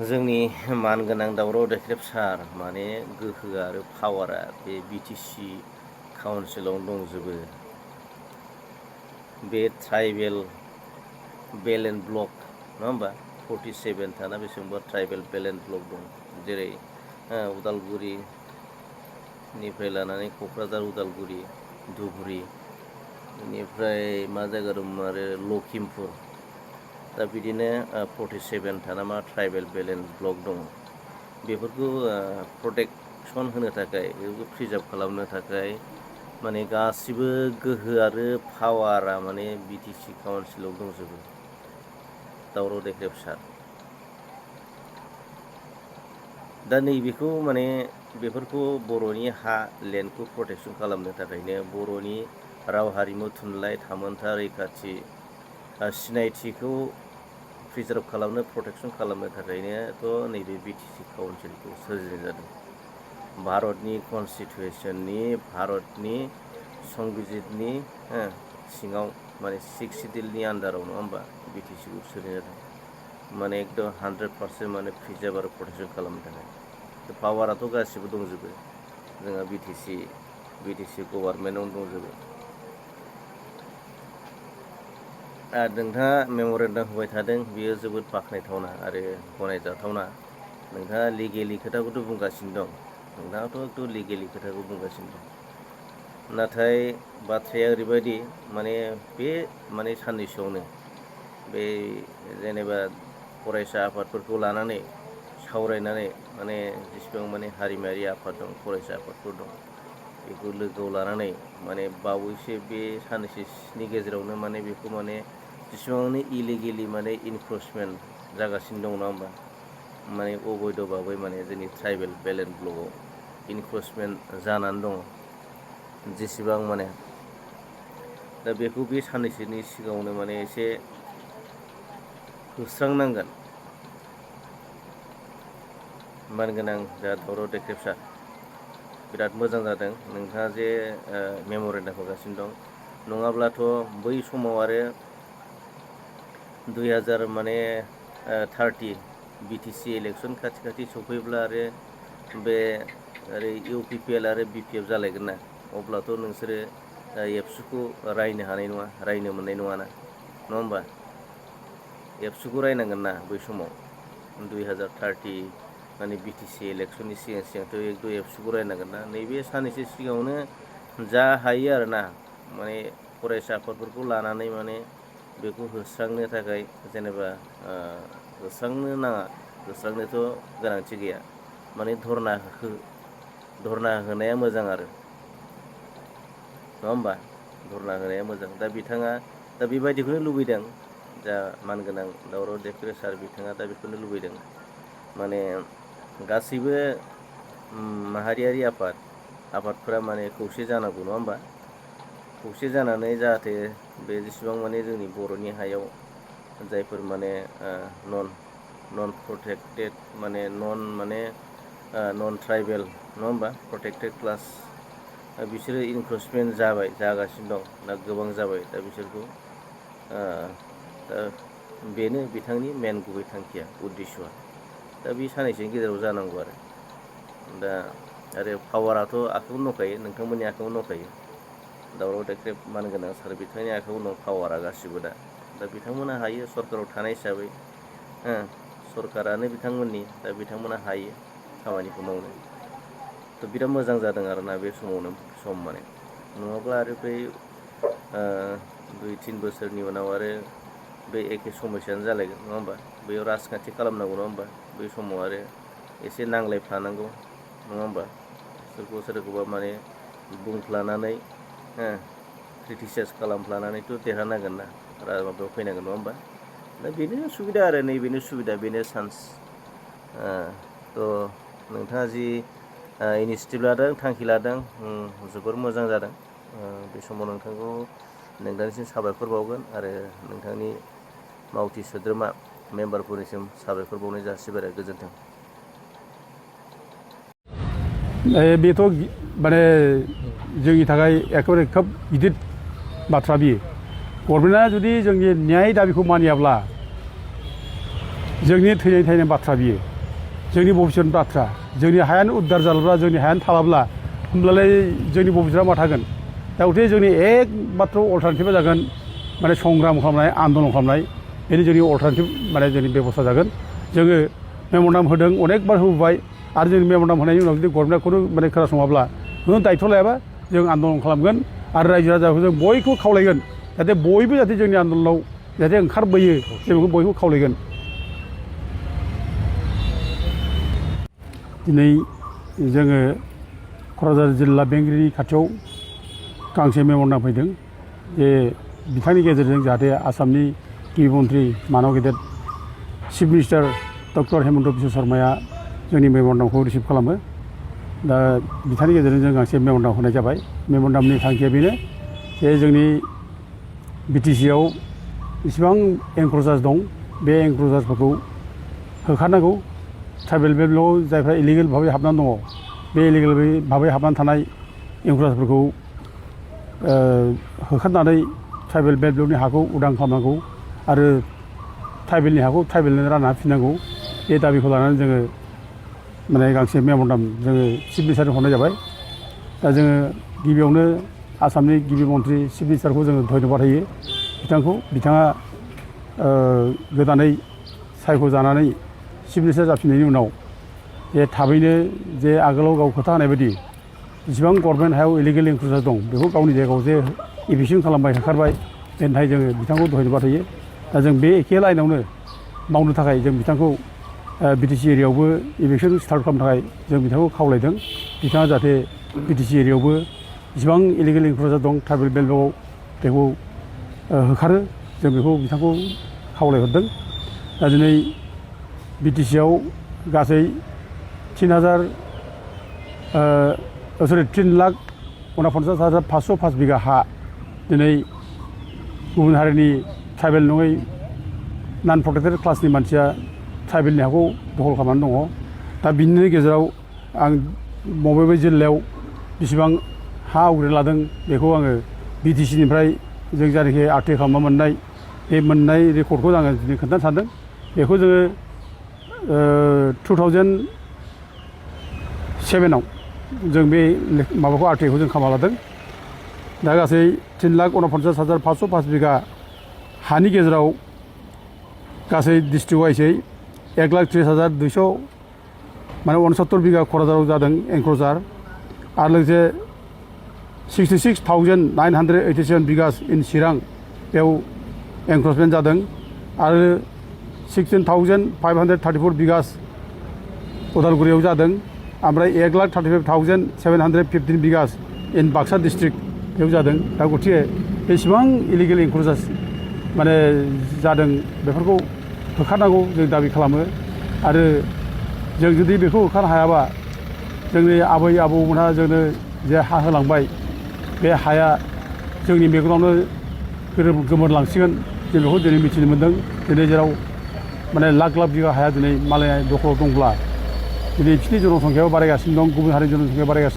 जोंनि मानगोनां दावराव देख्रेबसार माने गोहो आरो पावारा बे बिटिसि काउन्सिलावनो दंजोबो। बे ट्राइबेल बेल एन्ड ब्लक नङा होमबा 47 थाना बेसेबांबा ट्राइबेल बेल एन्ड ब्लक दं। जेरै उदालगुरिनिफ्राय लानानै क'क्राझार उदालगुरि धुबुरि बेनिफ्राय मा जायगा दंमोन आरो लखिमपुर। दा बिदिनो 47 थाना मा ट्राइबेल बेल एन्ड ब्लक दङ। बेफोरखौ प्रटेकसन होनो थाखाय बेफोरखौ प्रिजार्भ खालामनो थाखाय माने गासिबो गोहो आरो पावारा माने बिटिसि काउन्सिलाव दंजोबो। दावराव देख्रेबसार दा नैबेखौ माने बेफोरखौ बर'नि हा लेन्डखौ प्रटेकसन खालामनो थाखायनो बर'नि राव हारिमु थुनलाइ थामोनथा रैखाथि सिनायथिखौ प्रिजार्भ खालामनो प्रटेकसन खालामनो थाखायनोथ' नैबे बिटिसि काउन्सिलखौ सोरजिनाय जादों। भारतनि कनस्टिटिउसननि भारतनि संबिजितनि सिङाव माने 6 सिडिउलनि आन्दाराव नङा होमबा बिटिसिखौ सोरजिनाय जादों। माने एकदम 100% माने प्रिजार्भ आरो प्रटेकसन खालामनो थाखाय पावाराथ' गासिबो दंजोबो जोंहा बिटिसि गभार्नमेन्टआवनो दंजोबो। नोंथाङा मेम'रेन्डाम होबाय थादों बियो जोबोद बाख्नायथावना आरो गनायजाथावना। नोंथाङा लिगेलि खोथाखौथ' बुंगासिनो दं। नोंथाङाथ' लिगेलि खोथाखौ बुंगासिनो दं। नाथाय बाथ्राया ओरैबायदि माने बे माने साननैसोआवनो बे जेनेबा फरायसा आफादफोरखौ लानानै सावरायनानै माने जेसेबां माने हारिमायारि आफाद दं फरायसा आफादफोर दं बेखौ लोगोआव लानानै माने बावैसो बे साननैसोनि गेजेरावनो माने बेखौ माने जेसेबांनो इलिगेलि माने इनक्रचमेन्ट जागासिनो दं नङा होमबा माने अबैध भाबै माने जोंनि ट्राइबेल बेल एन्ड ब्लकआव इनक्रचमेन्ट जानानै दङ जेसेबां माने दा बेखौ बे साननैसोनि सिगाङावनो माने एसे होस्रांनांगोन। मानगोनां जा दावराव देख्रेबसार बिराद मोजां जादों नोंथाङा जे मेम'रेन्डाम होगासिनो दं। नङाब्लाथ' बै समाव आरो 2030 बिटिसि इलेक्सन खाथि खाथि सफैब्ला आरो बे ओरै इउपिपिएल आरो बिपिएफ जालायगोन ना अब्लाथ' नोंसोरो एबसुखौ रायनो हानाय नङा रायनो मोननाय नङा ना नङा होमबा एबसुखौ रायनांगोन ना बै समाव 2030 माने बिटिसि इलेक्सननि सिगांथ' एकदम एबसुखौ रायनांगोन ना नैबे साननैसो सिगाङावनो जा हायो आरो ना माने फरायसा आफादफोरखौ लानानै माने बेखौ होस्रांनो थाखाय जेनेबा होस्रांनो नाङा होस्रांनोथ' गोनांथि गैया माने धरना होनाया मोजां आरो नङा होमबा धरना होनाया मोजां। दा बिथाङा दा बेबायदिखौनो लुबैदों जा मानगोनां दावराव देख्रेबसार बिथाङा दा बेखौनो लुबैदों माने गासैबो माहारियारि आफादफोरा माने खौसे जानांगौ नङा होमबा खौसे जानानै जाहाथे बे जेसेबां माने जोंनि बर'नि हायाव जायफोर माने नन प्रटेक्टेड माने नन ट्राइबेल नङा होमबा प्रटेक्टेड क्लास बिसोरो इनक्रचमेन्ट जागासिनो दं दा गोबां जाबाय दा बिसोरखौ दा बेनो बिथांनि मेन गुबै थांखिया उद्देश्यआ दा बे साननैसोनि गेजेराव जानांगौ दा आरो पावाराथ' आखायावनो दंखायो नोंथांमोननि आखायावनो दंखायो दावराव देख्रेब मानगोनां सार बिथांनि आखायावनो दं पावारा गासिबो दा बिथांमोना हायो सरकाराव थानाय हिसाबै सरकारानो बिथांमोननि दा बिथांमोना हायो खामानिखौ मावनो थ' बिराद मोजां जादों आरोना बे समावनो सम माने नङाब्ला आरो बै 2-3 बोसोरनि उनाव आरो बे एखे समयसायानो जालायगोन नङा होमबा बैयाव राजखान्थि खालामनांगौ नङा होमबा बै समाव आरो एसे नांलायफ्लानांगौ नङा होमबा सोरखौबा माने बुंफ्लानानै क्रिटिसाइज खालामफ्लानानैथ' देरहानांगोन ना माबायाव फैनांगोन नङा होमबा दा बेनो सुबिदा आरो नैबेनो सुबिदा बेनो चान्स थ' नोंथाङा जि इनिसियेटिभ लादों थांखि लादों जोबोर मोजां जादों बे समाव नोंथांखौ नोंथांनिसिम साबायखर बावगोन आरो नोंथांनि मावथि सोद्रोमा मेम्बारफोरनिसिम साबायखर बावनाय जासिबाय आरो गोजोन्थों। बेथ' माने जोंनि थाखाय एखेबारे खोब गिदिर बाथ्रा बियो गभर्नमेन्टआ जुदि जोंनि न्याय दाबिखौ मानियाब्ला जोंनि थैनाय बाथ्रा बियो जोंनि भबिष्यतनि बाथ्रा जोंनि हायानो उद्धार जाब्ला जोंनि हायानो थालाब्ला होमब्लालाय जोंनि भबिष्यतआ मा थागोन दा गथिखे जोंनि एकमात्र अल्टारनेटिभा जागोन माने संग्राम खालामनाय आन्दलन खालामनाय बेनो जोंनि अल्टारनेटिभ माने जोंनि बेबस्था जागोन जोङो मेम'रेन्डाम होदों अनेकबार होबोबाय आरो जों मेम'रेन्डाम होनायनि उनाव जुदि गभर्नमेन्टआ खुनु माने खोनासङाब्ला खुनु दायित्व लायाबा जों आन्दलन खालामगोन आरो रायजो राजाखौ जों बयखौबो खावलायगोन जाहाथे बयबो जाहाथे जोंनि आन्दलनाव जाहाथे ओंखारबोयो जों बेखौ बयखौबो खावलायगोन दिनै जोङो क'क्राझार जिल्ला बेंगिरि खाथियाव गांसे मेम'रेन्डाम फैदों जे बिथांनि गेजेरजों जाहाथे आसामनि गिबि मन्थ्रि मानव गेदेर chief minister doctor Himanta Biswa शर्माया जोंनि मेम'रेन्डामखौ रिसिभ खालामो दा बिथांनि गेजेरजों जों गांसे मेम'रेन्डाम होनाय जाबाय मेम'रेन्डामनि थांखिया बेनो जे जोंनि बिटिसिआव इसिबां एनक्ल'जार्स दं बे एनक्ल'जार्सफोरखौ होखारनांगौ ट्राइबेल बेल्टआव जायफ्रा इलिगेल भाबै हाबनानै दङ बे इलिगेल भाबै हाबनानै थानाय एनक्ल'जार्सफोरखौ होखारनानै ट्राइबेल बेल्टनि हाखौ उदां खालामनांगौ आरो ट्राइबेलनि हाखौ ट्राइबेलनो रानना होफिननांगौ बे दाबिखौ लानानै जोङो माने गांसे मेम'रेन्डाम जोङो चिफ मिनिस्टारनो हरनाय जाबाय दा जोङो गिबियावनो आसामनि गिबि मन्थ्रि चिफ मिनिस्टारखौ जोङो धन्यबाद होयो बिथाङा गोदानै सायख'जानानै चिफ मिनिस्टार जाफिननायनि उनाव जे थाबैनो जे आगोलाव गाव खोथा होनाय बायदि जेसेबां गभर्नमेन्ट हायाव इलिगेल एनक्ल'जार दं बेखौ गावनि जायगायाव जे इभिक्सन खालामबाय होखारबाय बेनि थाखाय जोङो बिथांखौ धन्यबाद होयो दा जों बे एखे लाइनावनो मावनो थाखाय जों बिथांखौ बिटिसि एरियायावबो इभिक्सन स्टार्ट खालामनो थाखाय जों बिथांखौ खावलायदों बिथाङा जाहाथे बिटिसि एरियायावबो जेसेबां इलिगेल एनक्ल'जार दं ट्राइबेल बेल्टआव बेखौ होखारो जों बेखौ बिथांखौ खावलायहरदों दा दिनै बिटिसिआव गासै 3,49,505 बिगा हा दिनै गुबुन हारिनि ट्राइबेल नङै नन प्रटेक्टेड क्लासनि मानसिया ट्राइबेलनि हाखौ दखल खालामनानै दङ दा बिनि गेजेराव आं बबे जिल्लायाव बेसेबां हा आवग्रिना लादों बेखौ आङो बिटिसिनिफ्राय जों जायनाखि आरटिआइ खालामना मोननाय बे मोननाय रेकर्डखौ आङो दिनै खोन्थानो सानदों बेखौ जोङो 2007आव जों बे माबाखौ आरटिआइखौ जों खालामना लादों दा गासै 3,49,505 बिगा हानि गेजेराव गासै डिस्ट्रिक्ट वाइजै 1,30,200 माने 69 बिगा क'क्राझाराव जादों एनक्ल'जार आरो लोगोसे 66,987 बिगास इन चिरां बेयाव एनक्ल'जमेन्ट जादों आरो 16,534 बिगास उदालगुरियाव जादों ओमफ्राय 1,35,715 बिगास इन बाक्सा डिस्ट्रिक्ट बेयाव जादों दा गथिखे बेसेबां इलिगेल एनक्ल'जार्स माने जादों बेफोरखौ होखारनांगौ जों दाबि खालामो आरो जों जुदि बेखौ होखारनो हायाबा जोंनि आबै आबौमोनहा जोंनो जे हा होलांबाय बे हाया जोंनि मेगनावनो गोमोरलांसिगोन जों बेखौ दिनै मिथिनो मोन्दों दिनै जेराव माने लाख लाख बिगा हाया दिनै मालाया दखलाव दंब्ला दिनै बिसोरनि जनसंख्यायाबो बारायगासिनो दं गुबुन हारिनि जनसंख्याया बारायगासिनो